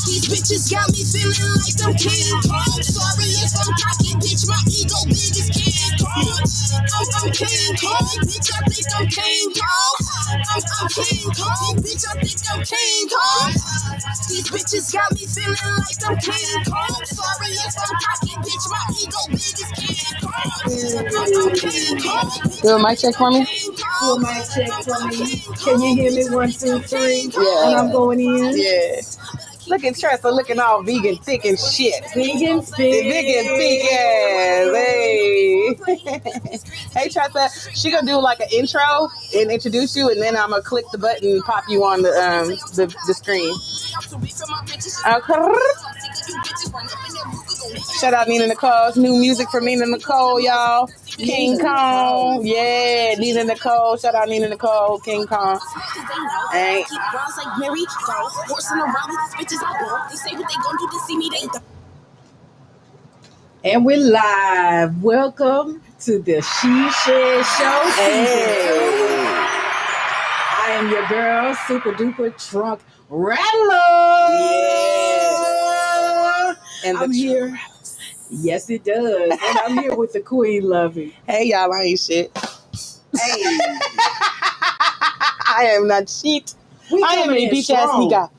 These bitches got me feeling like I'm King Kong. Sorry if I'm cocky, bitch, my ego big as King Kong. I'm King Kong, bitch, I think I'm King Kong. I'm King Kong, bitch, I think I'm King Kong. These bitches got me feeling like I'm King Kong. Sorry if I'm cocky, bitch, my ego big as King Kong. I'm King Kong. Do a mic check for me. Do a mic check for me. Can you hear me? 1, 2, 3. Yeah. And I'm going in. Yeah. Look at Tressa looking all vegan, thick and shit. Vegan thick. Vegan thick ass. Hey. Hey Tressa, she gonna do like an intro and introduce you, and then I'm gonna click the button and pop you on the screen. Okay. Shout out Nina Nicole. New music from Nina Nicole, y'all. King Kong. Yeah, Nina Nicole. Shout out Nina Nicole. King Kong. Hey. And we're live. Welcome to the She Shed Show season 2. I am your girl, super duper trunk rattler. Yeah. And I'm here. Yes, it does. And I'm here with the Queen Lovey. Hey, y'all, I ain't shit. Hey. I am not shit. I am a bitch ass nigga.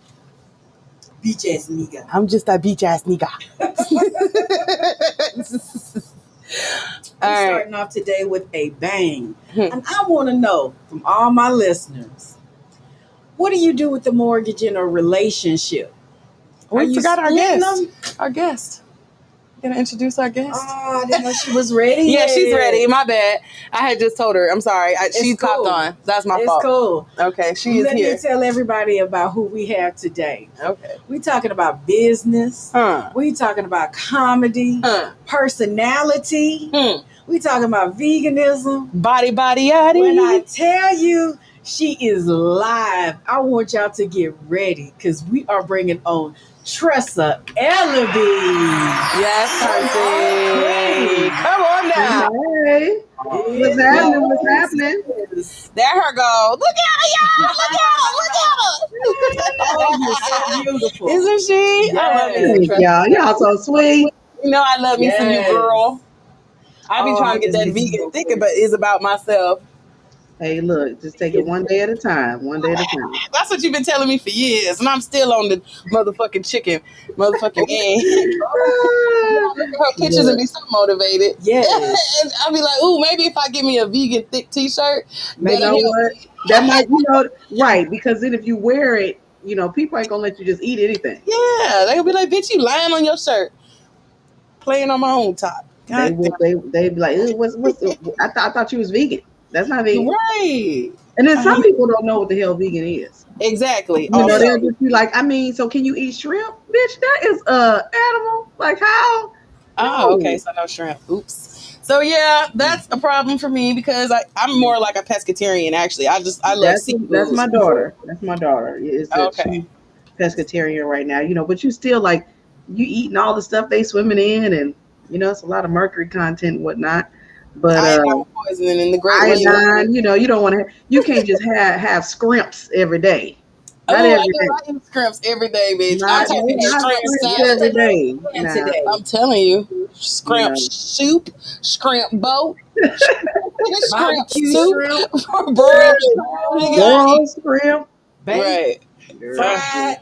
Beach ass nigga. I'm just a beach ass nigga. We're starting off today with a bang. And I want to know from all my listeners, what do you do with the mortgage in a relationship? We forgot our guest. Our guest. Gonna introduce our guest. Oh, I didn't know she was ready. Yeah, she's ready. My bad. I had just told her. I'm sorry. She popped on. That's my fault. It's cool. Okay, she is here. Let me tell everybody about who we have today. Okay. We talking about business. We talking about comedy. Personality. We talking about veganism. Body, yaddy. When I tell you she is live, I want y'all to get ready because we are bringing on Tressa Ellaby. Yes, Auntie. Come on now. Hey. What's happening? What's happening? There her go. Look at her, y'all. Look at her. Oh, you're so beautiful. Isn't she? Yes. I love you, Y'all. Y'all so sweet. You know I love me some you, girl. I be trying to get that vegan thinking, but it's about myself. Hey, look, just take it one day at a time. One day at a time. That's what you've been telling me for years, and I'm still on the motherfucking chicken, motherfucking egg. Her pictures and be so motivated. Yes. And I'll be like, ooh, maybe if I give me a vegan thick t-shirt. You know what? That might, right, because then if you wear it, people ain't gonna let you just eat anything. Yeah, they'll be like, bitch, you lying on your shirt. Playing on my own top. They be like, what's I thought you was vegan. That's not vegan. Right. And then some people don't know what the hell vegan is. Exactly. They'll just be like, so can you eat shrimp? Bitch, that is animal. Like how? Oh, okay. So no shrimp. Oops. So yeah, that's a problem for me because I'm more like a pescatarian actually. I love seafood. That's my daughter. It's she's pescatarian right now, but you still like you eating all the stuff they swimming in and it's a lot of mercury content and whatnot. But iodine poisoning in the great iodine, you don't want to. You can't just have scrimps every day. Not every day. I eat scrimps every day, bitch. I'm talking scrimp every day. Today. I'm telling you, scrimp soup, scrimp boat, scrimp soup, broiled scrimp, right? Fried.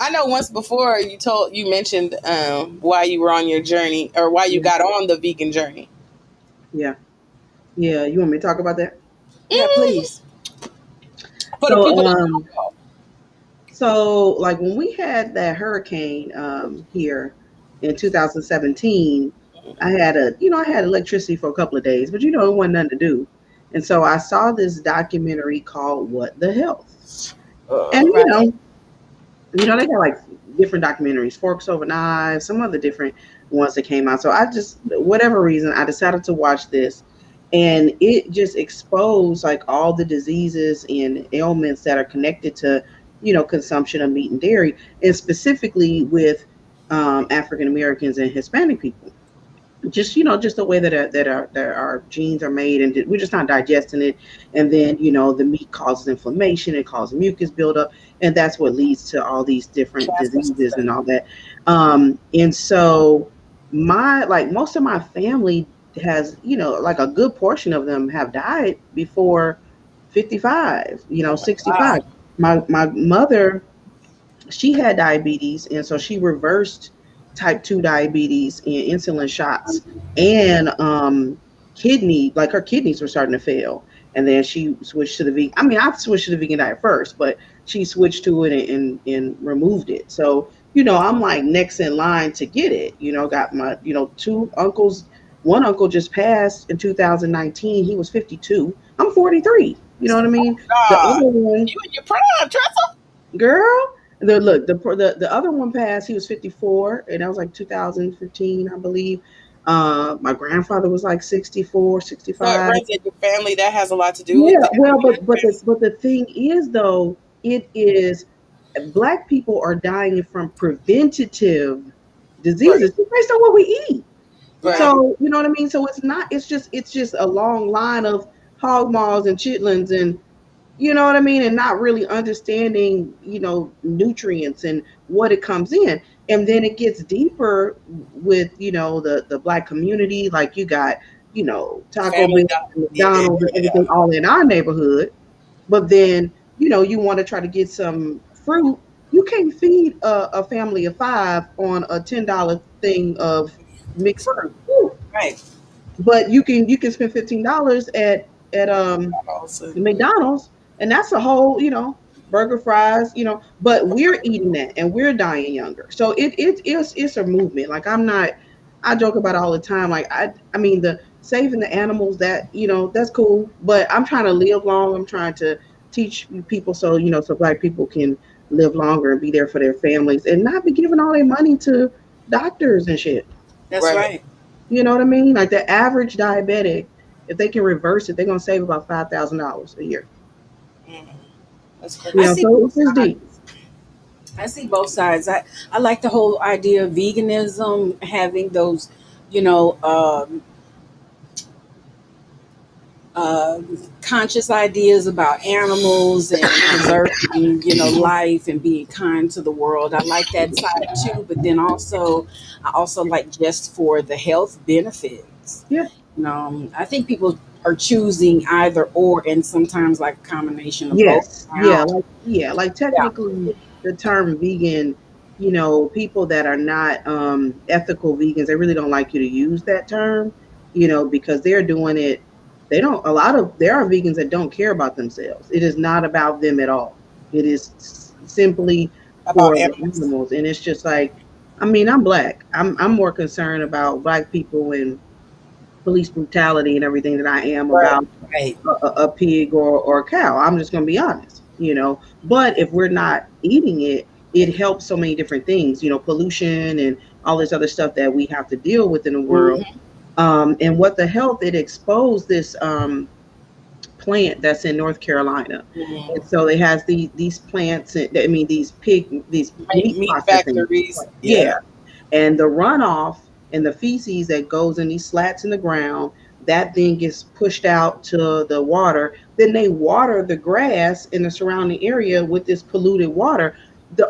I know once before you mentioned why you were on your journey or why you got on the vegan journey. Yeah. You want me to talk about that? Yeah, please. So like when we had that hurricane here in 2017, I had electricity for a couple of days, but it wasn't nothing to do. And so I saw this documentary called What the Health. And they got like different documentaries, Forks Over Knives, some other different ones that came out. So I just, whatever reason, I decided to watch this, and it just exposed like all the diseases and ailments that are connected to, consumption of meat and dairy, and specifically with African Americans and Hispanic people. just just the way that our genes are made, and we're just not digesting it. And then the meat causes inflammation, it causes mucus buildup, and that's what leads to all these different Cancer diseases stuff. and all that. And so most of my family has, like a good portion of them have died before 55, Wow. 65. My mother, she had diabetes, and so she reversed type 2 diabetes and insulin shots, and her kidneys were starting to fail, and then she switched to the vegan. I mean, I switched to the vegan diet first, but she switched to it and removed it. So I'm like next in line to get it. Got my two uncles. One uncle just passed in 2019. He was 52. I'm 43. You know what I mean? The other God, one, you in your prime, Tressa? girl, the other one passed. He was 54, and that was like 2015, I believe. My grandfather was like 64, So it 65. runs in your family. That has a lot to do with Yeah, it. well, but the thing is though, it is black people are dying from preventative Right. diseases just based on what we eat. Right. So you know what I mean. So it's just a long line of hog maws and chitlins, and you know what I mean, and not really understanding, nutrients and what it comes in. And then it gets deeper with, the black community. Like you got, Taco Family Bell doc. and Yeah. McDonald's and everything all in our neighborhood. But then, you want to try to get some fruit. You can't feed a family of five on a $10 thing of mixed fruit. Woo. Right. But you can spend $15 at Also. McDonald's, and that's a whole, burger, fries, but we're eating that and we're dying younger. So it's a movement. Like I joke about it all the time. Like I mean the saving the animals, that, that's cool, but I'm trying to live long. I'm trying to teach people, so so black people can live longer and be there for their families and not be giving all their money to doctors and shit. That's Right. right. You know what I mean? Like the average diabetic, if they can reverse it, they're gonna save about $5,000 a year. Mm. That's I crazy. see So both it's just sides. deep. I see both sides. I like the whole idea of veganism, having those, you know, uh, conscious ideas about animals and preserving, life and being kind to the world. I like that side too. But then also, I also like just for the health benefits. Yeah. I think people are choosing either or, and sometimes like a combination of both Yes. now. Yeah. Like Yeah. technically, the term vegan, people that are not ethical vegans, they really don't like you to use that term, because they're doing it. They don't. There are vegans that don't care about themselves. It is not about them at all. It is simply About for the animals. animals, and it's just like, I mean, I'm black. I'm more concerned about black people and police brutality and everything than I am Right. about Right. a pig or a cow. I'm just going to be honest. But if we're not eating it, it helps so many different things, pollution and all this other stuff that we have to deal with in the world. Hmm. And what the health, it exposed this plant that's in North Carolina. Mm. And so it has these plants, I mean, these meat Meat processing. factories. Yeah. Yeah, and the runoff and the feces that goes in these slats in the ground, that then gets pushed out to the water. Then they water the grass in the surrounding area with this polluted water.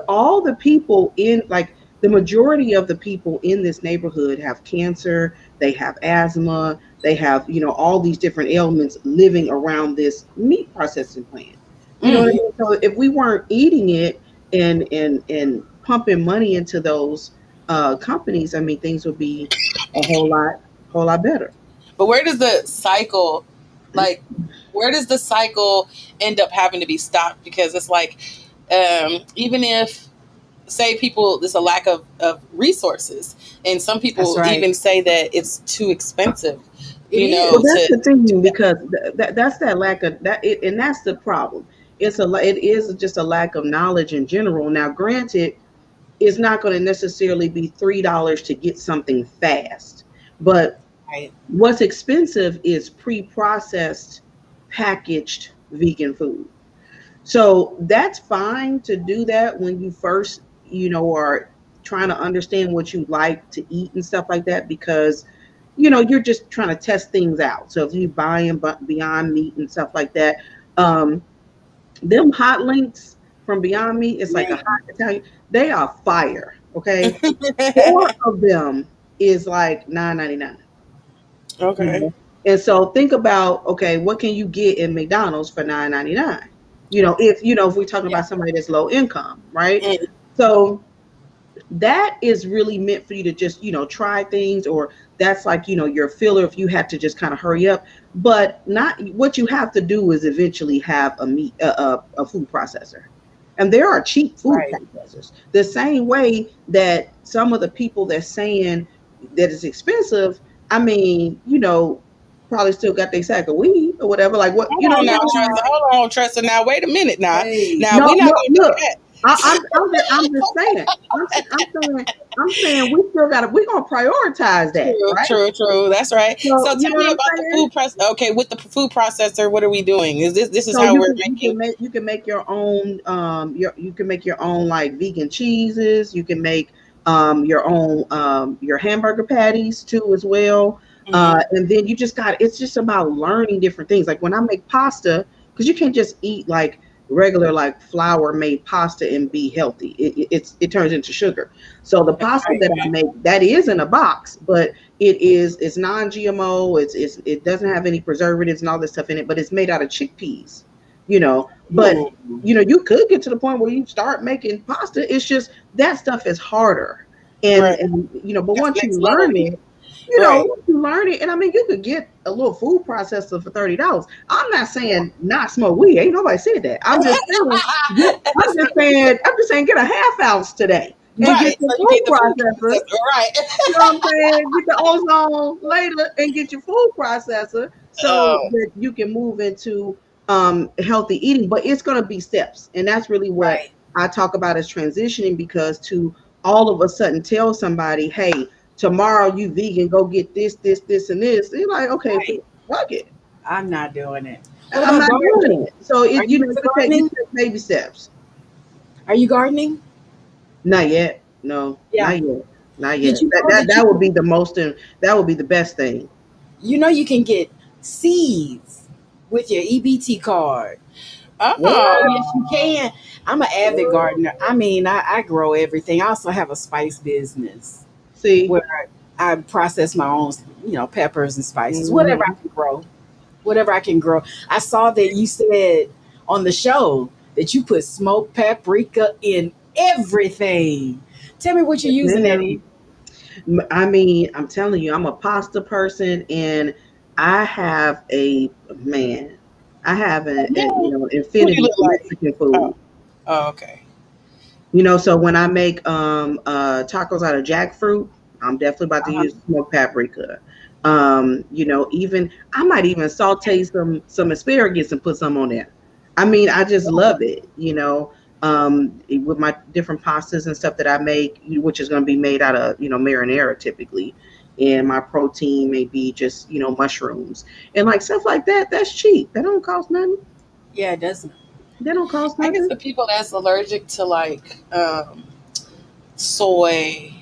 All the people in, like, the majority of the people in this neighborhood have cancer, they have asthma, they have, all these different ailments living around this meat processing plant. You know what I Hmm. mean? So if we weren't eating it and pumping money into those companies, I mean, things would be a whole lot better. But where does the cycle, like, where does the cycle end up having to be stopped? Because it's like, even if, say, people, there's a lack of resources, and some That's people right. even say that it's too expensive, It Well, is. that's the to do thing, that. because that's that lack of that, and that's the problem. It is just a lack of knowledge in general. Now, granted, it's not going to necessarily be $3 to get something fast, but Right. what's expensive is pre-processed, packaged vegan food. So that's fine to do that when you first, are trying to understand what you like to eat and stuff like that, because you're just trying to test things out. So if you buying Beyond Meat and stuff like that, them hot links from Beyond Meat, it's like a hot Italian. They are fire. Okay, 4 of them is like $9.99. Okay. And so think about, okay, what can you get in McDonald's for $9.99? If we're talking about somebody that's low income, right? Mm. So that is really meant for you to just, try things, or that's like, your filler if you had to just kind of hurry up. But not what you have to do is eventually have a food processor. And there are cheap food processors. The same way that some of the people that's saying that it's expensive, I mean, probably still got their sack of weed or whatever. Like what? Hold on, Tressa. Now, wait a minute. Now, Hey. now we're not going to do that. I'm just saying. I'm saying we still got to. We're gonna prioritize that. True. That's right. So tell me about the food processor. Okay, with the food processor, what are we doing? This is how we're making? You can make your own. You can make your own like vegan cheeses. You can make your own your hamburger patties too as well. And then you just it's just about learning different things. Like when I make pasta, because you can't just eat like regular like flour made pasta and be healthy. It turns into sugar. So the pasta that I make, that is in a box, but it's non-GMO. It doesn't have any preservatives and all this stuff in it, but it's made out of chickpeas. But you could get to the point where you start making pasta. It's just that stuff is harder, and but once you learn it. You learn it, and I mean, you could get a little food processor for $30. I'm not saying not smoke weed. Ain't nobody said that. I'm just saying, get a half ounce today and get the food processor. Right. You know what I'm saying? Get the ozone later and get your food processor so that you can move into healthy eating. But it's going to be steps, and that's really what I talk about as transitioning. Because to all of a sudden tell somebody, hey, tomorrow you vegan, go get this, and this. They're like, okay, fuck it. I'm not doing it. I'm not doing it. So you take baby steps. Are you gardening? Not yet. No. Yeah. Not yet. That would be the most. That would be the best thing. You can get seeds with your EBT card. Oh, yes, you can. I'm an avid gardener. I mean, I grow everything. I also have a spice business. See, where I process my own, peppers and spices, whatever I can grow. I saw that you said on the show that you put smoked paprika in everything. Tell me what you're using that in. I mean, I'm telling you, I'm a pasta person, and I have an infinity of Mexican food. Oh, okay. So when I make tacos out of jackfruit, I'm definitely about to use smoked paprika. Even I might even saute some asparagus and put some on there. I mean, I just love it. With my different pastas and stuff that I make, which is going to be made out of marinara typically, and my protein may be just mushrooms and like stuff like that. That's cheap. That don't cost nothing. Yeah, it doesn't. They don't cost nothing. I guess the people that's allergic to like soy,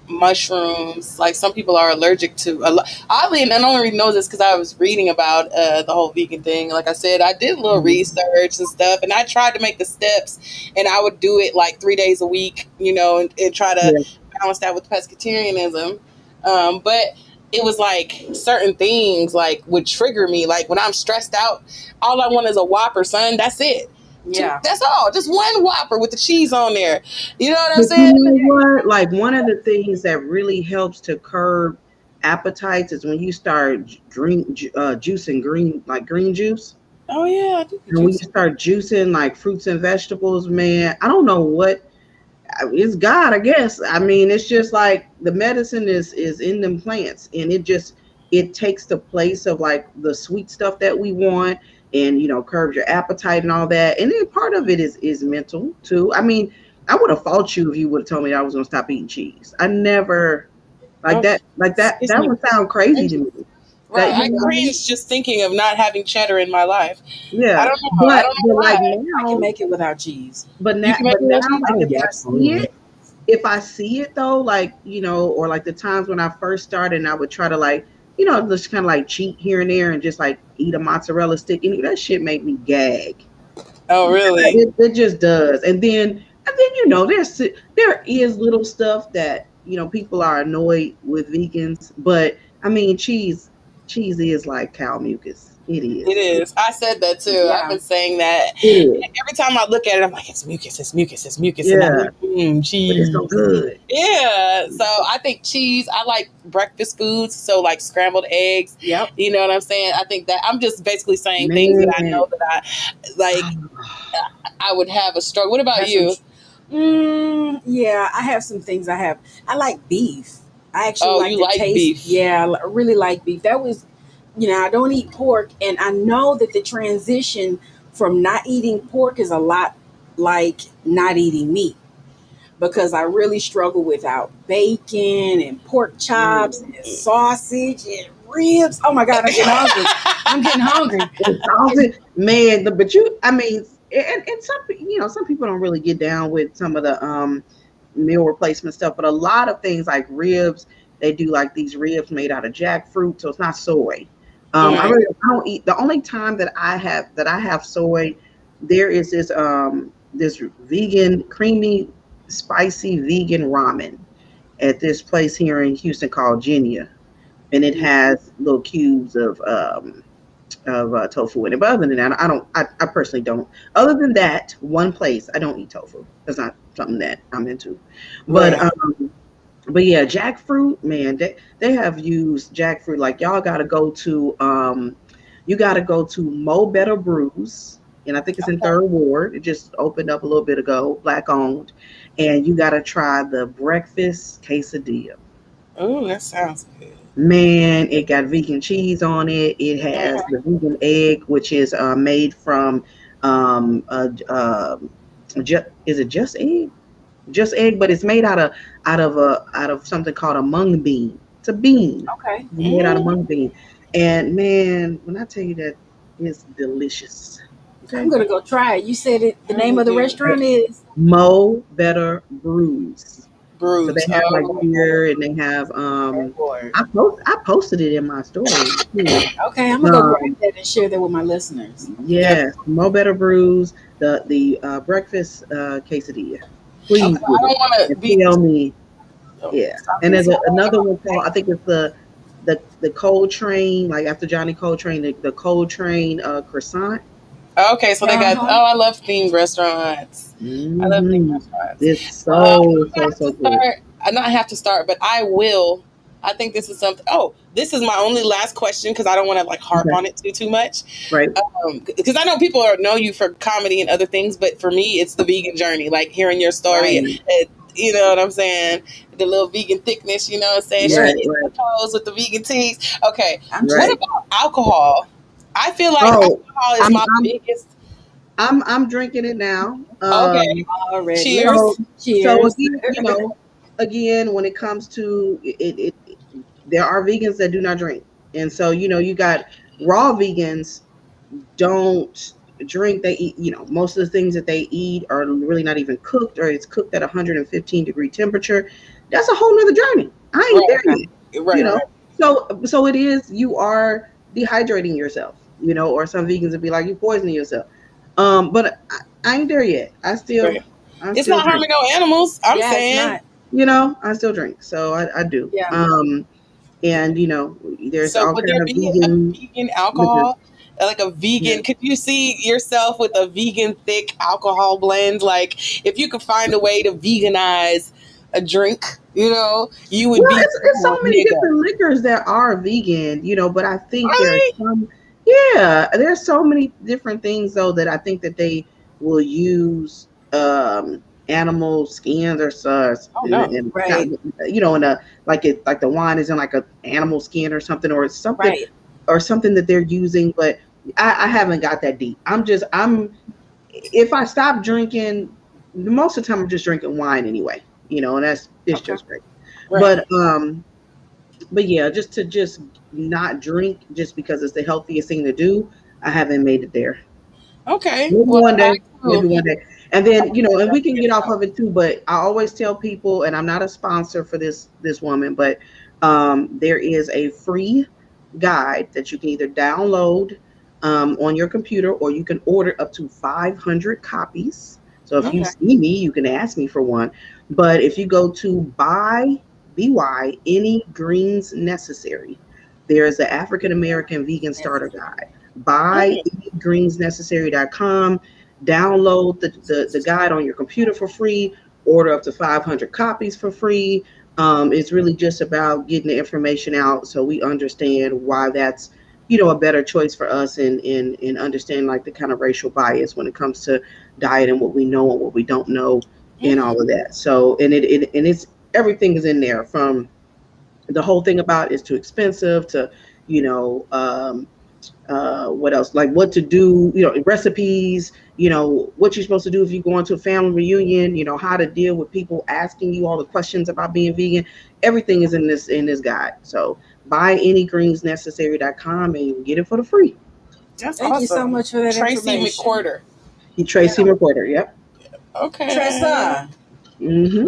mushrooms, like some people are allergic to oddly, and I don't really know this because I was reading about the whole vegan thing. Like I said, I did a little research and stuff, and I tried to make the steps, and I would do it like 3 days a week, and try to balance that with pescatarianism. But it was like certain things like would trigger me. Like when I'm stressed out, all I want is a Whopper, son. That's it. Yeah. That's all. Just one Whopper with the cheese on there. You know what I'm saying? You know what? Like one of the things that really helps to curb appetites is when you start juicing green juice. Oh yeah. And when you start juicing like fruits and vegetables, man, I don't know what. It's God, I guess. I mean, it's just like the medicine is in them plants, and it takes the place of like the sweet stuff that we want, and curbs your appetite and all that. And then part of it is mental too. I mean, I would have fought you if you would have told me that I was going to stop eating cheese. I never that would sound crazy to me. Right, I cringe just thinking of not having cheddar in my life. Yeah, I don't know. But like now, I can make it without cheese. But now, if if I see it though, like, or like the times when I first started and I would try to like, just kind of like cheat here and there and just like eat a mozzarella stick, and that shit made me gag. Oh, really? It just does. And then there is little stuff that people are annoyed with vegans, but I mean cheese is like cow mucus. It is. It is. I said that too. Yeah. I've been saying that. It is. Every time I look at it, I'm like, it's mucus, it's mucus, it's mucus. Yeah. And I'm like, But cheese. it's so good. Yeah. So I think cheese, I like breakfast foods. So like scrambled eggs. Yep. You know what I'm saying? I think that I'm just basically saying things that I know that I like. I would have a struggle. What about That's you? Yeah, I have some things. I like beef. I actually like you the like taste. beef? Yeah, I really like beef. That was, I don't eat pork, and I know that the transition from not eating pork is a lot like not eating meat, because I really struggle without bacon and pork chops and sausage and ribs. Oh my God, I'm getting hungry. Man, but I mean, and some people don't really get down with some of the meal replacement stuff, but a lot of things like ribs, they do like these ribs made out of jackfruit, so it's not soy. I don't eat. The only time that I have soy, there is this vegan, creamy, spicy vegan ramen at this place here in Houston called Genia, and it has little cubes of tofu in it. But other than that, I personally don't. Other than that, one place I don't eat tofu. That's not something that I'm into. But yeah, jackfruit, man, they have used jackfruit. Like y'all got to go to Mo Better Brews, and I think it's in Third Ward. It just opened up a little bit ago, black owned, and you got to try the breakfast quesadilla. Oh, that sounds good. Man, it got vegan cheese on it. It has the vegan egg, which is made from is it just egg? Just egg, but it's made out of something called a mung bean. It's a bean. Okay. Made out of mung bean. And man, when I tell you that, it's delicious. Okay? I'm gonna go try it. You said it. The name of the restaurant is Mo Better Brews. So they have like beer, and they have I posted it in my story. Okay, I'm gonna go grab that and share that with my listeners. Yeah, Mo Better Brews, the breakfast quesadilla. Please, I don't want to tell me. Yeah, and there's another one called, I think it's the Coltrane, like after Johnny Coltrane, the Coltrane croissant. Okay, so they got. Oh, I love themed restaurants. Mm-hmm. I love themed restaurants. It's so good. I not have to start, but I will. I think this is something. Oh, this is my only last question because I don't want to like harp on it too much. Right. Because I know people know you for comedy and other things, but for me, it's the vegan journey. Like hearing your story, you know what I'm saying? The little vegan thickness, you know what I'm saying? Right, Toes with the vegan teas. Okay. What about alcohol? I feel like alcohol is my biggest. I'm drinking it now. Okay. Already. Cheers. Cheers. So again, when it comes to it, there are vegans that do not drink, and so you got raw vegans don't drink. They eat. Most of the things that they eat are really not even cooked, or it's cooked at 115-degree temperature. That's a whole nother journey. I ain't there yet. Right. So it is. You are dehydrating yourself. Or some vegans would be like, you poisoning yourself. But I ain't there yet. It's not harming no animals. I'm saying, I still drink, so I do. Yeah. And there's all would kind there of be vegan, a vegan alcohol, like a vegan? Yeah. Could you see yourself with a vegan thick alcohol blend? Like, if you could find a way to veganize a drink, you would be. It's so many different liquors that are vegan, but I think there's some. Yeah, there's so many different things though that I think that they will use animal skins or such. Right. In a like the wine is in like a animal skin or something, or something or something that they're using. But I haven't got that deep. If I stop drinking, most of the time I'm just drinking wine anyway. And it's just great. Right. But yeah, just not drink just because it's the healthiest thing to do. I haven't made it there. Okay. Maybe one day. And then, and we can get off of it too, but I always tell people, and I'm not a sponsor for this woman, but there is a free guide that you can either download on your computer, or you can order up to 500 copies. So if you see me, you can ask me for one. But if you go to buy any greens necessary, there's the African American Vegan Starter Guide. Buygreensnecessary.com. Download the guide on your computer for free. Order up to 500 copies for free. It's really just about getting the information out so we understand why that's a better choice for us, and understand like the kind of racial bias when it comes to diet and what we know and what we don't know and all of that. So and it's everything is in there, from the whole thing about it's too expensive to what else, like what to do, recipes, what you're supposed to do if you go into a family reunion, how to deal with people asking you all the questions about being vegan. Everything is in this guide. So buygreensnecessary.com and you can get it for the free. That's Thank awesome. you so much for that Tracy information. McQuarter. Tracy McQuarter, yep. Okay. Tressa, Mm-hmm.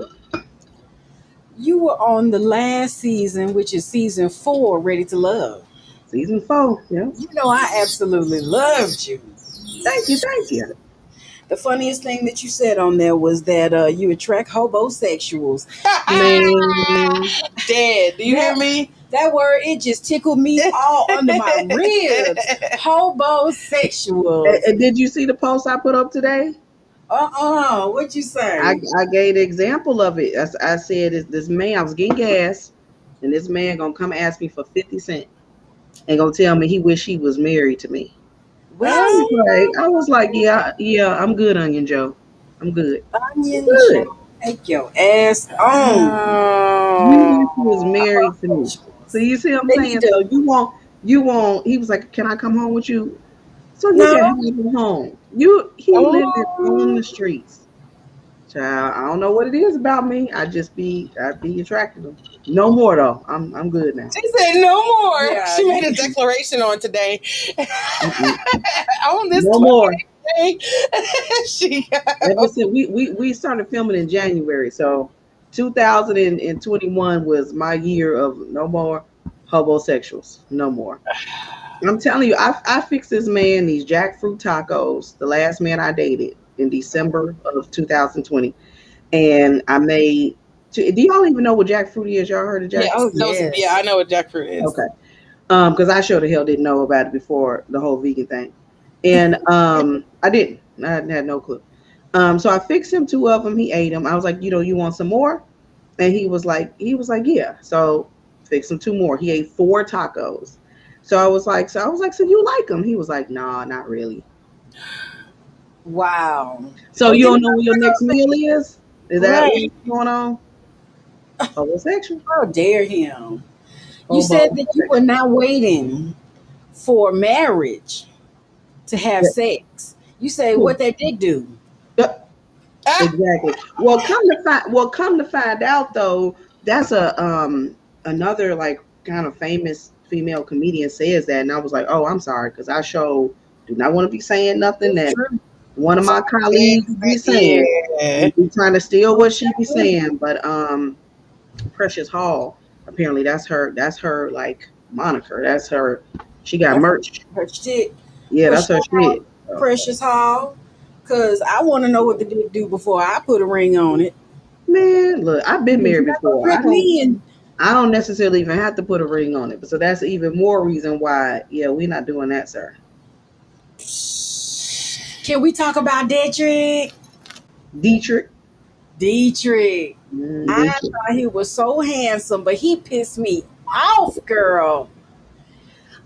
you were on the last season, which is season 4, Ready to Love. Season 4, yeah. You know I absolutely loved you. Thank you. The funniest thing that you said on there was that you attract hobosexuals. Man. Dead. Do you hear me? That word, it just tickled me all under my ribs. Hobosexuals. And did you see the post I put up today? What'd you say? I gave the example of it. I said, this man, I was getting gas, and this man gonna come ask me for 50 cents and gonna tell me he wish he was married to me. Well, I was like, yeah, I'm good, Onion Joe. I'm good. Onion Good. Joe, take your ass on. You wish he was married to me. So you see what I'm saying? So you want. He was like, can I come home with you? So you No. can have him home. He lived on the streets. Child, I don't know what it is about me. I'd be attracted to him. No more though. I'm good now. She said no more. Yeah. She made a declaration on today. On this No more. day. She Ever since we started filming in January, so 2021 was my year of no more homosexuals. No more. I'm telling you, I fixed this man these jackfruit tacos, the last man I dated, in December of 2020. And I made, do y'all even know what jackfruit is? Y'all heard of jackfruit? Yeah, I know what jackfruit is. Okay. Because I sure the hell didn't know about it before the whole vegan thing. And I didn't. I had no clue. So I fixed him 2 of them. He ate them. I was like, you want some more? And he was like, yeah. So fixed him 2 more. He ate 4 tacos. So I was like, so you like them? He was like, nah, not really. Wow. So you don't know what your next meal is? Is that what's going on? Homosexual. How dare him? You said that you were not waiting for marriage to have sex. You say what that did do. Exactly. Well, come to find out though, that's another like kind of famous female comedian says that, and I was like, oh, I'm sorry, because I do not want to be saying nothing that one of my colleagues be saying. Be trying to steal what she be saying, but Precious Hall, apparently that's her like moniker. That's her. She got merch. Her shit. Yeah, that's her shit. Precious Hall. Because I want to know what the dick do before I put a ring on it. Man, look, I've been married before. I don't necessarily even have to put a ring on it. But so that's even more reason why, we're not doing that, sir. Can we talk about Dietrich? Dietrich. I thought he was so handsome, but he pissed me off, girl.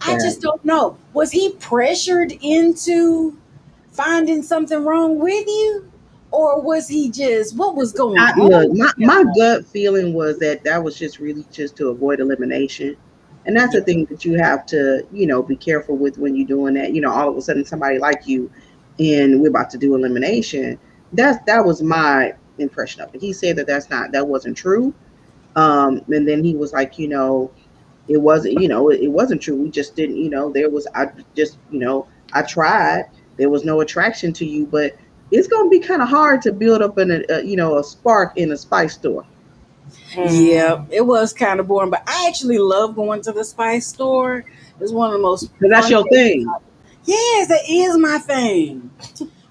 I just don't know. Was he pressured into finding something wrong with you? Or was he just, what was going on? Look, my gut feeling was that was just really just to avoid elimination. And that's the thing that you have to, be careful with when you're doing that. All of a sudden somebody like you and we're about to do elimination. That was my impression of it. He said that wasn't true. And then he was like, it wasn't true. We just didn't, I tried. There was no attraction to you, but it's gonna be kind of hard to build up a spark in a spice store. Yeah, it was kind of boring, but I actually love going to the spice store. It's one of the most Cause that's fun your places. thing. Yes, that is my thing.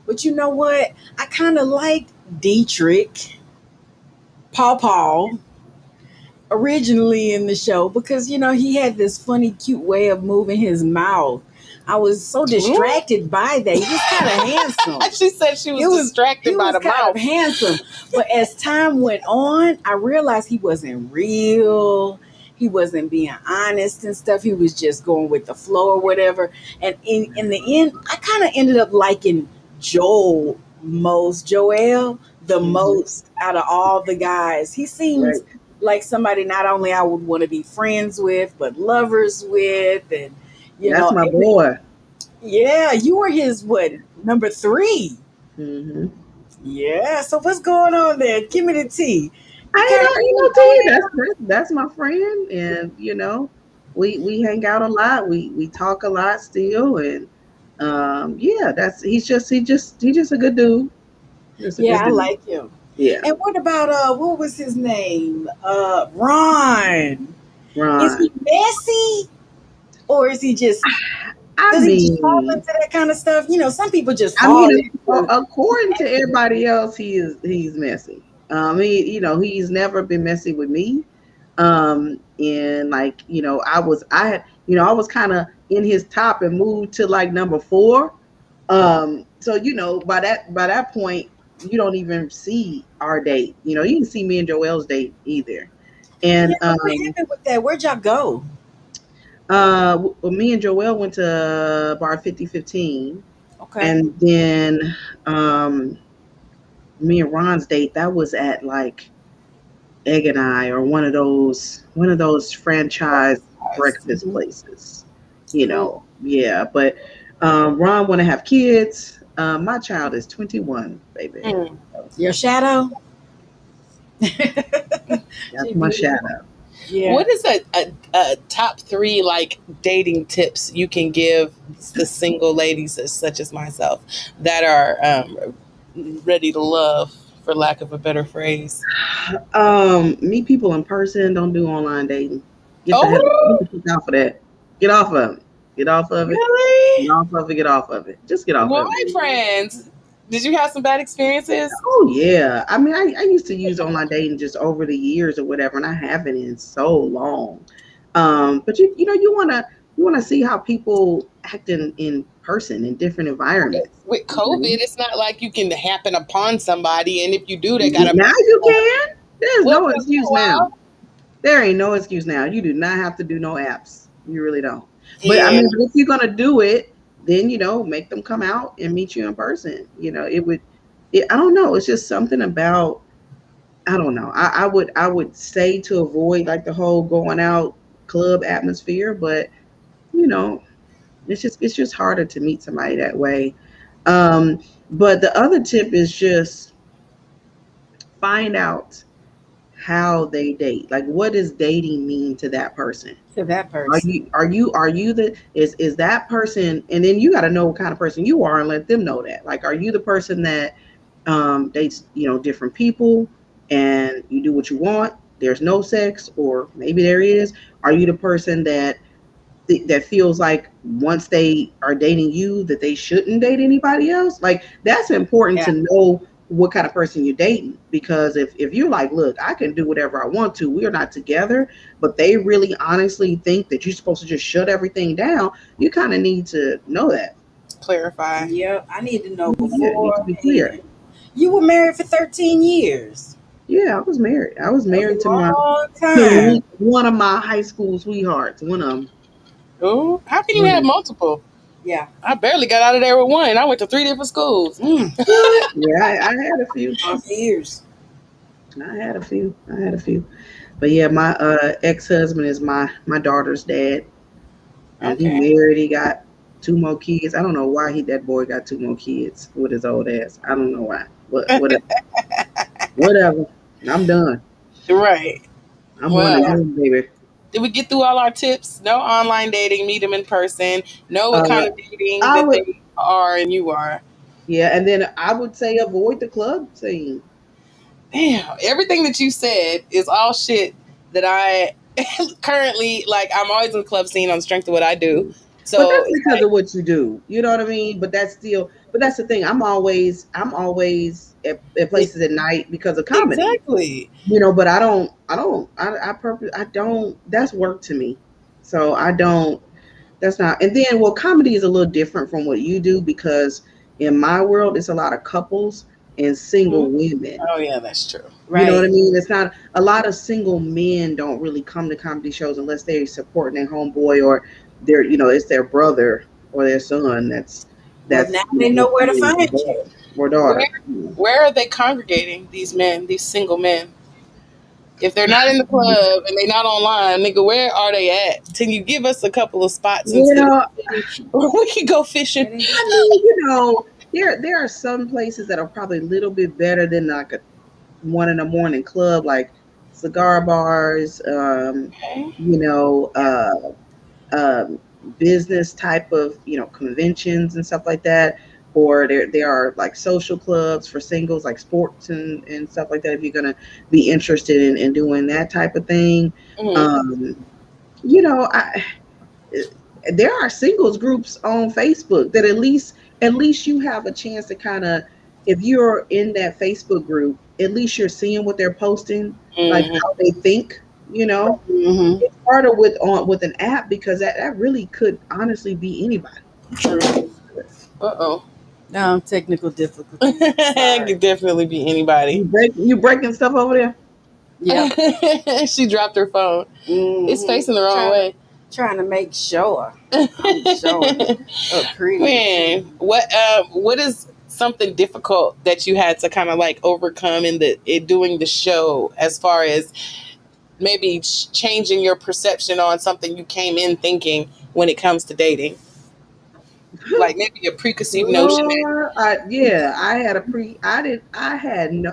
But you know what? I kind of liked Dietrich, Paul, originally in the show because he had this funny, cute way of moving his mouth. I was so distracted by that. He was kind of handsome. She said she was distracted He by was the kind mouth. of handsome, but as time went on, I realized he wasn't real. He wasn't being honest and stuff. He was just going with the flow or whatever. And in the end, I kind of ended up liking Joel the Mhm. most out of all the guys. He seems Right. like somebody not only I would want to be friends with, but lovers with, and That's my boy. yeah, you were his what, number 3? Hmm. Yeah. So what's going on there? Give me the tea. You I kind of tell you, that's my friend, and we hang out a lot. We talk a lot still, and yeah, that's he's just a good dude. Just a yeah, good I dude. like him. Yeah, And what about what was his name? Ron. Is Ron. he messy or is he just I does he just fall mean, into that kind of stuff? Some people just I fall mean, into according to everybody else, he's messy. He's never been messy with me. And like I was kind of in his top and moved to like number 4. So by that point, you don't even see our date. You didn't see me and Joel's date either. And yeah, what happened with that? Where'd y'all go? well, me and Joel went to Bar 5015, Okay. and then um, me and Ron's date that was at like Egg and I, or one of those franchise breakfast Mhm. places. Cool. Yeah. But Ron want to have kids. My child is 21, baby. Mm. Your shadow? That's She my beautiful. shadow. Yeah. What is a top 3 like dating tips you can give the single ladies such as myself that are ready to love, for lack of a better phrase? Meet people in person. Don't do online dating. Get the hell get Oh, the fuck off of that. Get off of it. Get off of it. Get really? off of it. Get off of it. Just get off Why, of it. friends? Did you have some bad experiences? Oh yeah. I mean, I used to use online dating just over the years or whatever, and I haven't in so long. But you wanna see how people act in person in different environments. With COVID, Mhm. it's not like you can happen upon somebody, and if you do, they gotta Now you can. There's well no for a excuse little now. while. There ain't no excuse now. You do not have to do no apps. You really don't. But I Yeah, mean, but if you're gonna do it, then make them come out and meet you in person. It would. I don't know. It's just something about. I don't know. I would say to avoid like the whole going out club atmosphere, but you know, it's just harder to meet somebody that way. Um, but the other tip is just find out how they date. Like, what does dating mean to that person? To that Are person. you are you are you the is that person? And then you got to know what kind of person you are and let them know that. Like, are you the person that dates different people and you do what you want? There's no sex, or maybe there is. Are you the person that feels like once they are dating you that they shouldn't date anybody else? Like, that's important Yeah. to know what kind of person you're dating, because if you're like, look, I can do whatever I want to, we're not together, but they really honestly think that you're supposed to just shut everything down, you kind of need to know that. clarify. Yeah. I need to know Yeah, it needs to be clear. beforehand. You were married for 13 years. Yeah, I was married. I was That's a married long to time. one of my high school sweethearts. One of them. Ooh, how can you One of have 'em. multiple? Yeah. I barely got out of there with one. I went to 3 different schools. What? Yeah, I had a few. Off years. I had a few. I had a few. But yeah, my ex-husband is my daughter's dad, and he Okay. married. He got 2 more kids. I don't know why that boy got 2 more kids with his old ass. I don't know why. But whatever. Whatever. I'm done. Right. I'm one Well, and Yeah. done, baby. did we get through all our tips? No online dating, meet them in person. Know what Uh, kind of dating I that would they are and you are. Yeah, and then I would say avoid the club scene. Damn, everything that you said is all shit that I currently like. I'm always in the club scene on the strength of what I do. But So that's because of what you do. You know what I mean? But that's still, but that's the thing. I'm always at places at night because of comedy. exactly. You know, but I don't, that's work to me. So I don't, that's not, and then, well, comedy is a little different from what you do because in my world, it's a lot of couples and single Mhm. women. Oh yeah, that's true. You know what I Right. mean? It's not a lot of single men don't really come to comedy shows unless they're supporting their homeboy or it's their brother or their son Well, that's now they know where to find you. or Where daughter. where are they congregating these men, these single men? If they're not in the club and they're not online, nigga, where are they at? Can you give us a couple of spots instead Well, of we can go fishing? I mean, there are some places that are probably a little bit better than like a 1 in the morning club, like cigar bars, Okay. you know, um, business type of conventions and stuff like that. Or there are like social clubs for singles, like sports and stuff like that. If you're gonna be interested in doing that type of thing, Mhm. um, you know, I there are singles groups on Facebook that at least you have a chance to kind of, if you're in that Facebook group, at least you're seeing what they're posting, like Mhm. how they think. You know, Mhm. it's harder with an app because that really could honestly be anybody. True. Uh-oh. No, technical difficulties. It Sorry. could definitely be anybody. You breaking stuff over there? Yep. She dropped her phone. It's Hmm. facing the wrong Trying to way. trying to make sure I'm showing up pretty. Man, what is something difficult that you had to kind of like overcome in doing the show, as far as maybe changing your perception on something you came in thinking when it comes to dating, like maybe a preconceived notion that Lord, yeah, I had a pre. I did. I had no.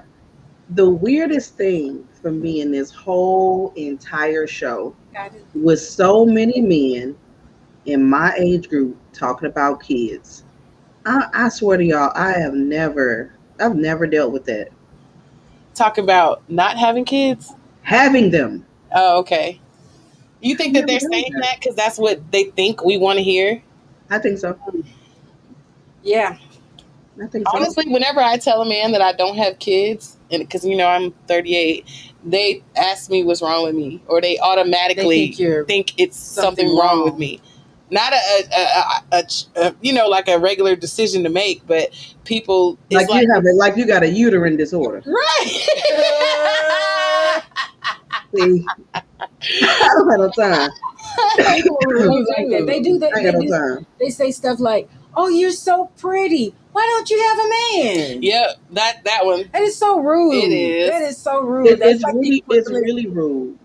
The weirdest thing for me in this whole entire show Got it. was so many men in my age group talking about kids. I swear to y'all, I've never dealt with that. talk about not having kids. Having them, Oh, okay. You I've think that never they're dealt with saying that. that because that's what they think we want to hear? I think so. Yeah. I think so. Honestly, whenever I tell a man that I don't have kids, and because I'm 38, they ask me what's wrong with me, or they They automatically think you're think it's something something wrong with wrong. me. Not like a regular decision to make, but people is Like you like have it, like you got a uterine disorder. right. See, I don't have no time. People are really like that. They do that. I ain't got no time. They say stuff like, "Oh, you're so pretty. Why don't you have a man?" Yep, that one. That is so rude. It is. That is so rude. That's like people It's telling really rude.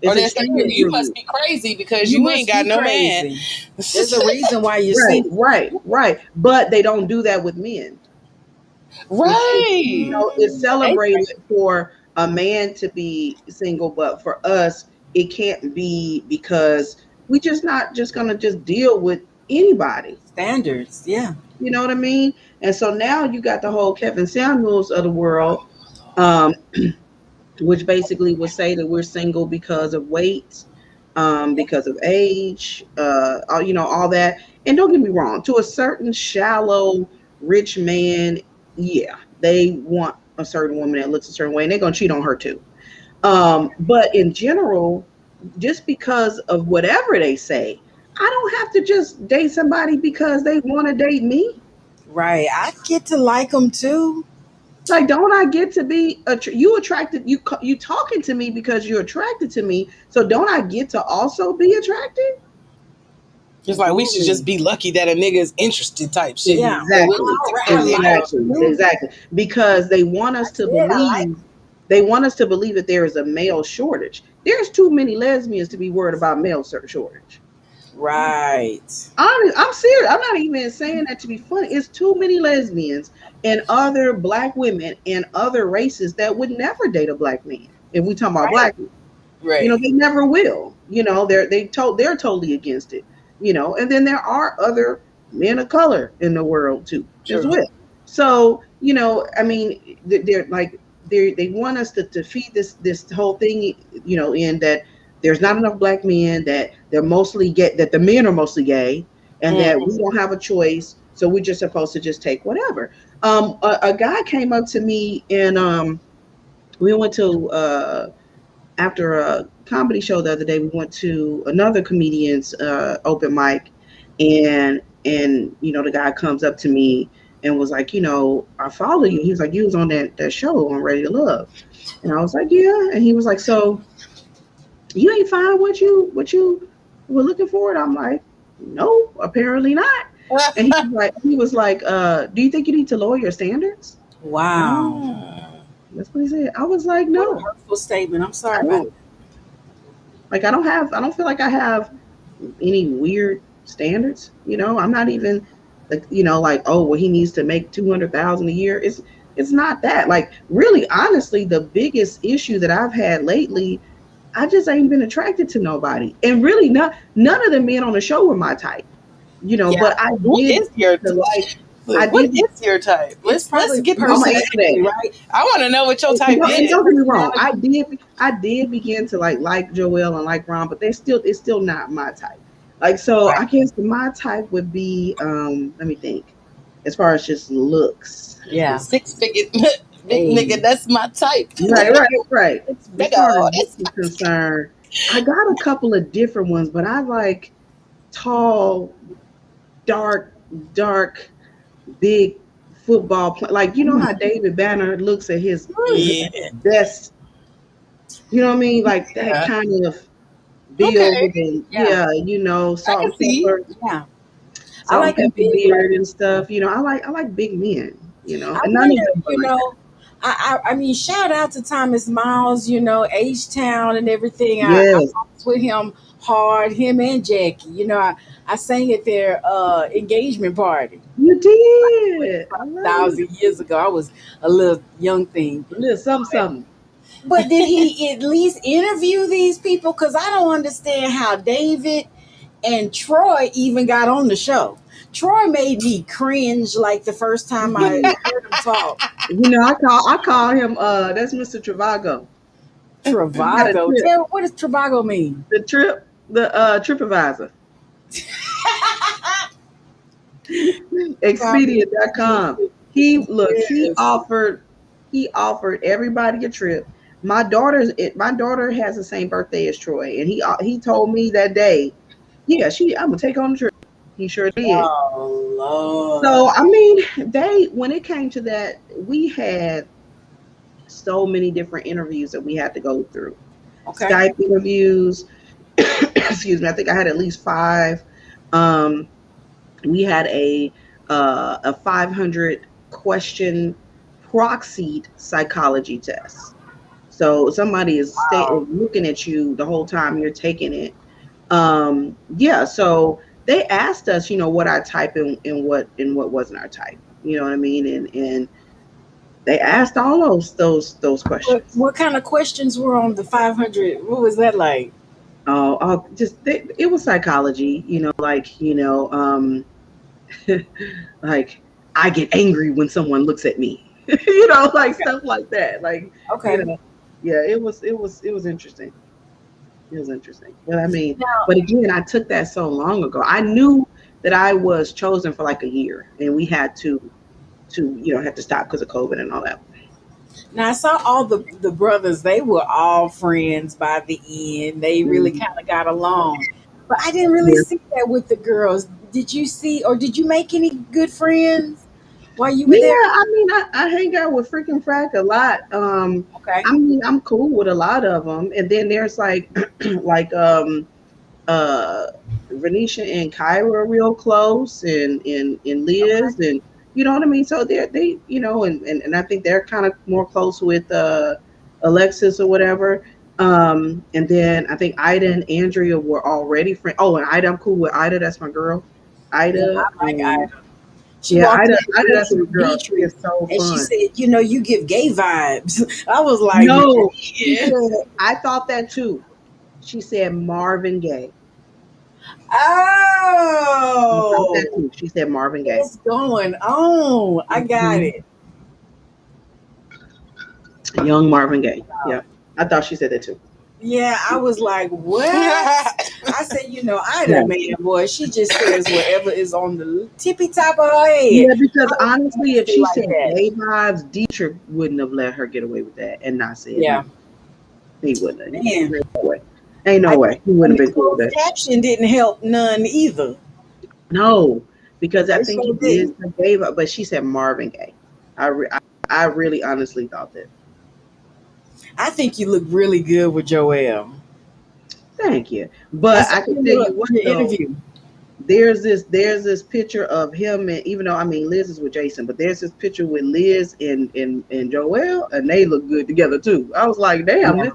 Or It's they're saying extremely you must rude. be crazy because you you must ain't got be no man. crazy. There's a reason why you're Right, single. right. But they don't do that with men. Right. It's celebrated for a man to be single, but for us, it can't be because we just not just gonna just deal with anybody. Standards. Yeah. You know what I mean? And so now you got the whole Kevin Samuels of the world, um, which basically would say that we're single because of weight, because of age, all that. And don't get me wrong, to a certain shallow rich man, yeah, they want a certain woman that looks a certain way, and they're gonna cheat on her too. But in general, just because of whatever they say, I don't have to just date somebody because they want to date me. Right. I get to like them too. Like, don't I get to be you attracted? You talking to me because you're attracted to me. So don't I get to also be attracted? It's like we should just be lucky that a nigga is interested type shit. Yeah. Exactly. All right. Exactly. Because they want us to That's it, I like believe. They want us to believe that there is a male shortage. There's too many lesbians to be worried about male shortage. Right. I'm serious. I'm not even saying that to be funny. It's too many lesbians and other black women and other races that would never date a black man. If we talking about black people, Right. they never will. They're totally against it. And then there are other men of color in the world too, as True. well. So, I mean, they're like they want us to feed this whole thing, in that there's not enough black men, that they're mostly gay, that the men are mostly gay, and that we don't have a choice, so we're just supposed to just take whatever. A guy came up to me, and we went to after a comedy show the other day. We went to another comedian's open mic, and the guy comes up to me and was like, I follow you. He was like, you was on that show on Ready to Love. And I was like, yeah. And he was like, so you ain't find what you were looking for? And I'm like, no, apparently not. And he was like, do you think you need to lower your standards? Wow. That's what he said. I was like, no. What a hurtful statement. I'm sorry about it. Like, I don't feel like I have any weird standards. I'm not even like, oh, well, he needs to make $200,000 a year. It's not that. Like, really, honestly, the biggest issue that I've had lately, I just ain't been attracted to nobody. And really, none of the men on the show were my type. But I did your like. What is your type? Let's get personality, right? I want to know what your type is. Don't get me wrong. I did begin to like Joel and like Ron, but it's still not my type. Like, so I guess my type would be, let me think, as far as just looks. Yeah. 6-figure big nigga, that's my type. Right. It's big. As far as this is concerned, I got a couple of different ones, but I like tall, dark, big football player. Like, how David Banner looks at his best, you know what I mean? Like that kind of build, and salt and pepper. Yeah. I like a big beard and stuff. I like big men, and none of them I mean, shout out to Thomas Miles, H-Town and everything. Yes. I was with him hard, him and Jackie. I sang at their engagement party. You did. 1,000 years ago. I was a little young thing. A little something. But did he at least interview these people? Because I don't understand how David and Troy even got on the show. Troy made me cringe like the first time I heard him talk. I call him that's Mr. Travago. Travago. What does Travago mean? The TripAdvisor. Expedia.com. He offered everybody a trip. My daughter has the same birthday as Troy, and he told me that day, yeah, I'm gonna take on the trip. He sure did. Oh Lord. So I mean, when it came to that, we had so many different interviews that we had to go through. Okay. Skype interviews. Excuse me. I think I had at least 5. We had a 500 question proxied psychology test. So somebody is looking at you the whole time you're taking it. So they asked us, what our type and what wasn't our type. You know what I mean? And they asked all those questions. What kind of questions were on the 500? What was that like? It was psychology, like I get angry when someone looks at me, like stuff like that. Like, okay. Yeah, it was interesting. It was interesting. But I mean, but again, I took that so long ago. I knew that I was chosen for like a year, and we had to have to stop because of COVID and all that. Now I saw all the brothers, they were all friends by the end. They really kind of got along. But I didn't really see that with the girls. Did you see, or did you make any good friends while you were there? Yeah, I mean, I hang out with freaking Frack a lot. Okay. I mean, I'm cool with a lot of them. And then there's like Renisha and Kyra are real close, and Liz, and you know what I mean? So they and I think they're kind of more close with Alexis or whatever. And then I think Ida and Andrea were already friends. Oh, and Ida, I'm cool with Ida. That's my girl. Ida. I like Ida. Ida, that's my girl. She is so fun. And she said, you give gay vibes. I was like, no. Yeah. I thought that too. She said Marvin Gaye. Oh, She said Marvin Gaye. what's going on? I got Mhm. it. Young Marvin Gaye. Yeah. I thought she said that too. Yeah, I was like, what? I said, I Yeah. the man, boy. She just says whatever is on the tippy top of her head. Yeah, because I honestly, if feel she like said that. gay vibes, Dietrich wouldn't have let her get away with that and not said Yeah, nothing. He wouldn't have. man. Ain't no way. Ain't I no way. He and wouldn't the have been cool with closed that. caption didn't help none either. No, because I It think he sure did didn't. say gay vibe, but she said Marvin Gaye. I really honestly thought that. I think you look really good with Joelle. Thank you. I But saw I can tell you what your though, interview. there's this picture of him, and even though I mean Liz is with Jason, but there's this picture with Liz and Joel, and they look good together too. I was like, damn, Yeah.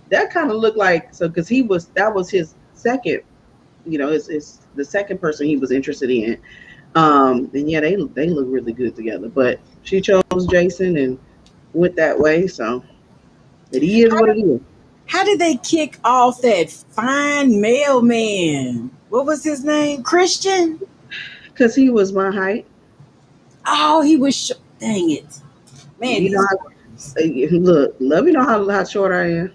that kind of looked like, so because that was his second, it's the second person he was interested in. And yeah, they look really good together. But she chose Jason and went that way, so it is what it is. How did they kick off that fine mailman? What was his name? Christian? Because he was my height. Oh, he was. Dang it, man! You know, He's look, let me know how short I am.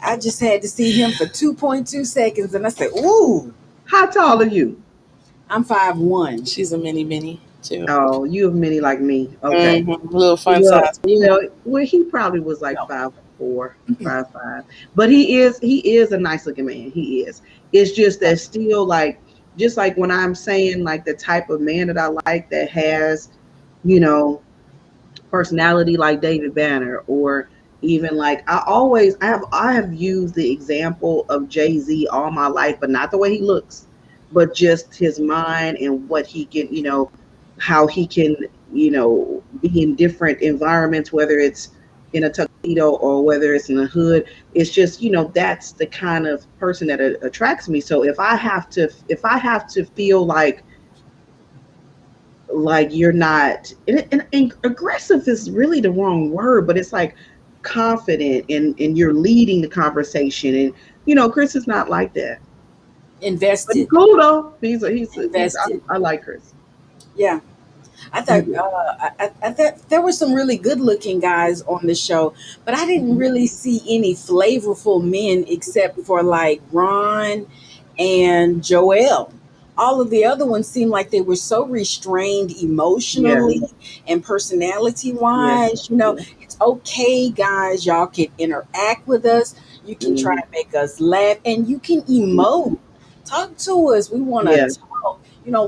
I just had to see him for 2.2 seconds, and I said, "Ooh, How tall are you? I'm 5'1". She's a mini too. Oh, you have many like me. Okay. Little fun Well, size. well, he probably was like 5'4", 5'5". But he is a nice looking man. He is. It's just that still like, just like when I'm saying like the type of man that I like that has, you know, personality like David Banner, or even like I have used the example of Jay-Z all my life, but not the way he looks, but just his mind and what he can, how he can, be in different environments, whether it's in a tuxedo or whether it's in the hood. It's just, that's the kind of person that attracts me. So if I have to feel like you're not, and aggressive is really the wrong word, but it's like confident, and you're leading the conversation, and Chris is not like that, but he's Invested, cool though. invested. I like Chris. Yeah, I thought I thought there were some really good-looking guys on the show, but I didn't really see any flavorful men except for like Ron and Joel. All of the other ones seemed like they were so restrained Yeah, emotionally and personality yeah, wise. yeah. It's okay, guys. Y'all can interact with us. You can try Mhm. to make us laugh and you can emote. Talk to us. We want to Yeah, talk.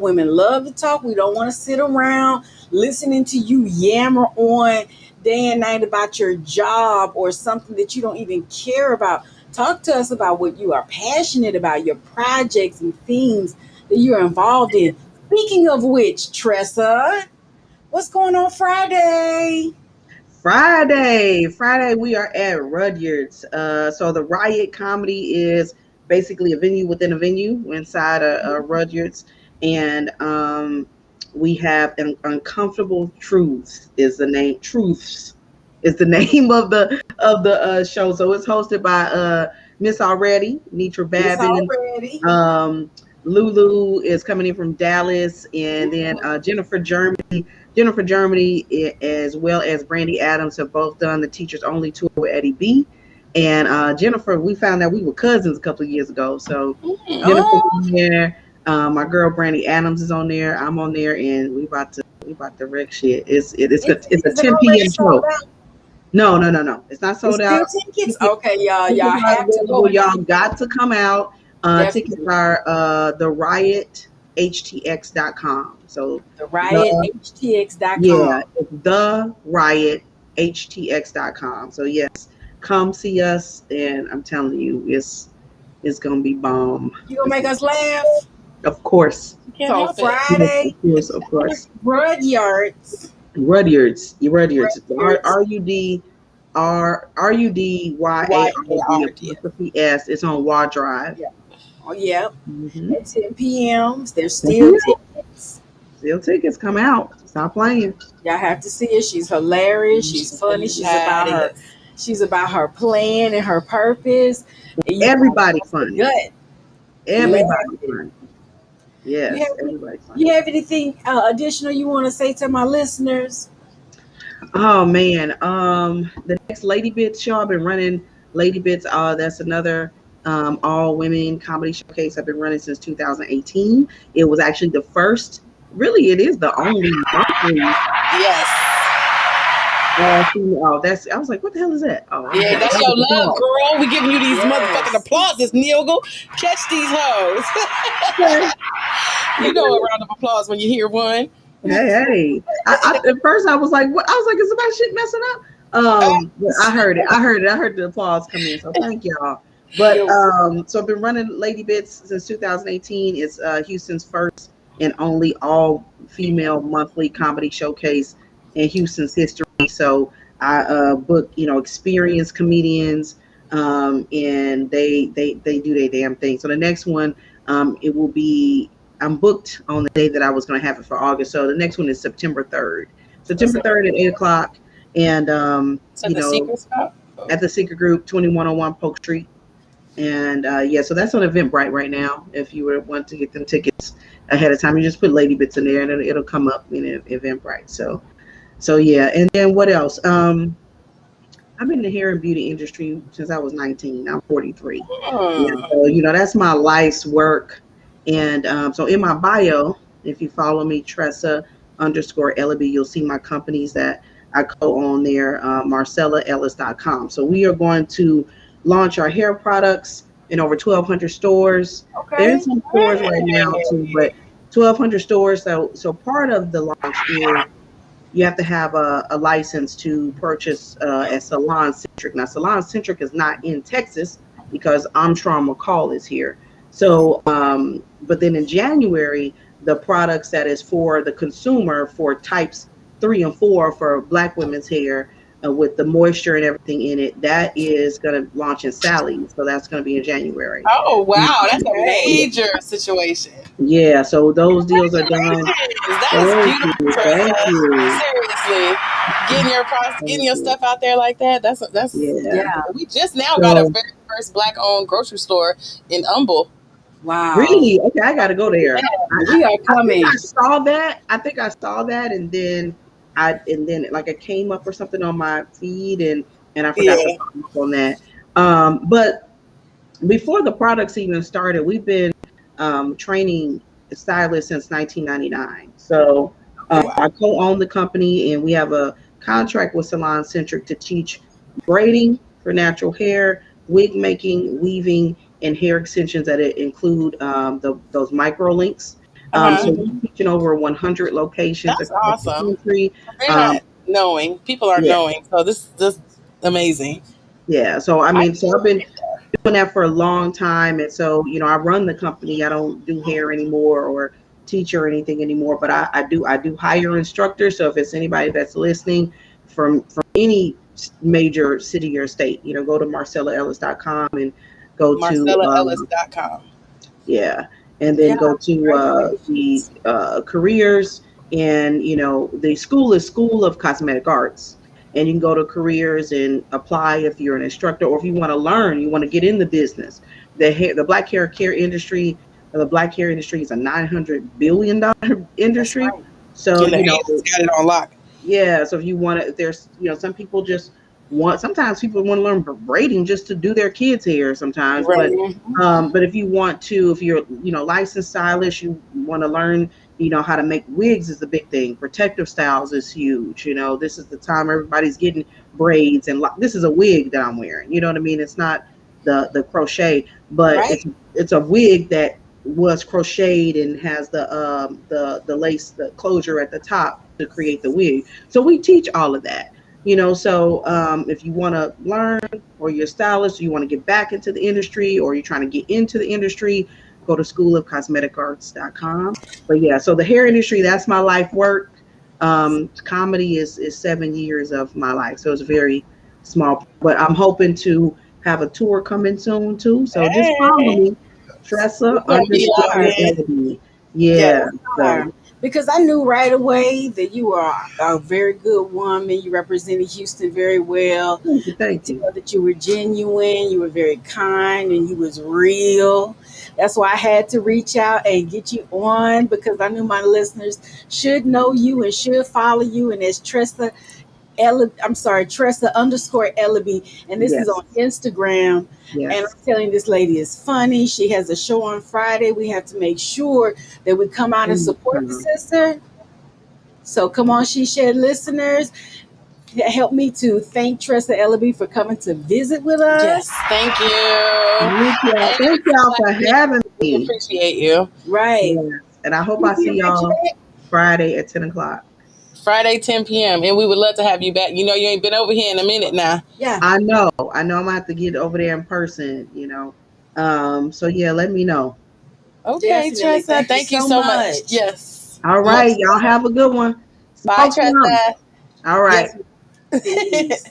Women love to talk. We don't want to sit around listening to you yammer on day and night about your job or something that you don't even care about. Talk to us about what you are passionate about, your projects and themes that you're involved in. Speaking of which, Tressa, what's going on Friday? Friday we are at Rudyard's. So the Riot Comedy is basically a venue within a venue inside a Rudyard's, and we have an Uncomfortable Truths is the name. Truths is the name of the show. So it's hosted by Miss Already, Nitra It's Babin. already. Lulu is coming in from Dallas, and then Jennifer Germany, as well as Brandy Adams, have both done the Teachers Only tour with Eddie B. And Jennifer, we found out we were cousins a couple of years ago. So Jennifer's Oh, on there. My girl Brandy Adams is on there. I'm on there, and we about to wreck shit. It's a is it 10 already p.m. sold show. out? No. It's not It's sold still out. tickets? Okay, y'all. Tickets Y'all are have to go available. Y'all now. got to come out. Tickets Definitely. are the riothtx.com. So The the riothtx.com. yeah, it's the riothtx.com. So yes, come see us, and I'm telling you, it's gonna be bomb. You gonna make us laugh? Of course, Can't So help it. yes, Friday, of course. Rudyards. Rudyard's, Rudyards. RUDYARD YARD. apostrophe S. It's on Wall Drive. Yeah. Oh, yeah. Mm-hmm. At 10 p.m. There's still tickets. Still tickets come out. Stop playing. Y'all have to see her. She's hilarious. She's funny. She's about her She's about her plan and her purpose. And Everybody funny. good. Everybody funny. Yes, You have, everybody funny. you have anything additional you want to say to my listeners? Oh man, the next Lady Bits show I've been running. Lady Bits, that's another all women comedy showcase I've been running since 2018. It was actually the first. Really, it is the only monthly. Yes. Oh, that's. I was like, what the hell is that? Oh, Yeah, that's your love, girl. We giving you these Yes. motherfucking applauses, Neogle. Catch these hoes. You know a round of applause when you hear one. Hey. At first, I was like, what? I was like, is my shit messing up? But I heard it. I heard the applause come in. So thank y'all. But so I've been running Lady Bits since 2018. It's Houston's first and only all female monthly comedy showcase in Houston's history. So I book, experienced comedians, and they do their damn thing. So the next one, it will be. I'm booked on the day that I was going to have it for August. So the next one is September 3rd. September 3rd at 8:00, and Secret spot? at the Secret Group, 2101 Polk Street. And so that's on Eventbrite right now. If you would want to get them tickets ahead of time, you just put Lady Bits in there, and it'll come up in Eventbrite. So yeah. And then what else? I've been in the hair and beauty industry since I was 19. I'm 43. So that's my life's work. And so in my bio, if you follow me, Tressa_Ellaby, you'll see my companies that I co-own there, MarcellaEllis.com. So we are going to launch our hair products in over 1,200 stores. Okay. There's some stores right now too, but 1,200 stores. So part of the launch is you have to have a license to purchase at Salon Centric. Now, Salon Centric is not in Texas because Armstrong McCall is here. So, but then in January, the products that is for the consumer for types 3 and 4 for Black women's hair with the moisture and everything in it, that is going to launch in Sally's. So that's going to be in January. Oh, wow. That's a major situation. Yeah. So those deals are done. That's beautiful. Thank you. Seriously. Getting your stuff out there like that. That's Yeah. We just now got our very first Black owned grocery store in Humble. Wow. Really? Okay, I got to go there. We are coming. I think I saw that, and then it came up or something on my feed, and I forgot to follow up on that. But before the products even started, we've been training stylists since 1999. So I co-own the company, and we have a contract with Salon Centric to teach braiding for natural hair, wig making, weaving, and hair extensions that include those micro links. So we're teaching over 100 locations across the country. They're not knowing. People are knowing. So this is amazing. Yeah. So I've been doing that for a long time, and so I run the company. I don't do hair anymore or teach or anything anymore, but I do hire instructors. So if it's anybody that's listening from any major city or state, go to MarcellaEllis.com and go to MarcellaEllis.com. Yeah. And then go to the careers, and the school is School of Cosmetic Arts, and you can go to careers and apply if you're an instructor, or if you want to learn, you want to get in the business. The black hair care industry, the black hair industry is a $900 billion industry. Right. So got it on lock. Yeah. So if you want to, there's some people sometimes people want to learn braiding just to do their kids' hair sometimes. Right. But if you want to, if you're, licensed stylist, you want to learn, how to make wigs is a big thing. Protective styles is huge. This is the time everybody's getting braids, and this is a wig that I'm wearing. You know what I mean? It's not the crochet, but it's a wig that was crocheted and has the lace, the closure at the top to create the wig. So we teach all of that. So if you want to learn, or you're a stylist, or you want to get back into the industry, or you're trying to get into the industry, go to schoolofcosmeticarts.com. But yeah, so the hair industry, that's my life work. Comedy is 7 years of my life. So it's very small, but I'm hoping to have a tour coming soon too. So just follow me, Tressa_Ellaby. Yeah. because I knew right away that you are a very good woman. You represented Houston very well. Thank you. I Thank could you. tell that you were genuine, you were very kind, and you was real. That's why I had to reach out and get you on because I knew my listeners should know you and should follow you. And as Tressa underscore Ellaby, and this is Yes. on Instagram. And Yes. I'm telling you, this lady is funny. She has a show on Friday. We have to make sure that we come out and support the Mhm. sister. So come on, She Shed listeners, help me to thank Tressa Ellaby for coming to visit with Yes, us. thank you. Thank y'all. And Thank y'all for having we me. appreciate you. Right. Yes. And I hope You I be see a y'all Jack? Friday at 10 o'clock. Friday, 10 p.m. And we would love to have you back. You know, you ain't been over here in a minute now. Yeah. I know. I'm gonna have to get over there in person, So yeah, let me know. Okay, Definitely. Tressa. Thank you so much. Yes. All right, y'all have a good one. Bye, Smoke some. Tressa. All right. Yes. Peace.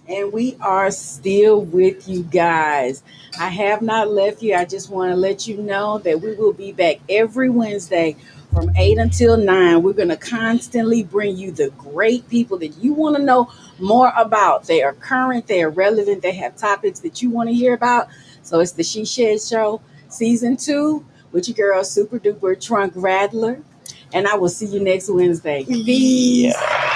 And we are still with you guys. I have not left you. I just want to let you know that we will be back every Wednesday from 8 until 9. We're going to constantly bring you the great people that you want to know more about. They are current, they are relevant, they have topics that you want to hear about. So it's the She Shed Show, Season 2, with your girl, Super Duper Trunk Rattler. And I will see you next Wednesday. Peace. Yeah.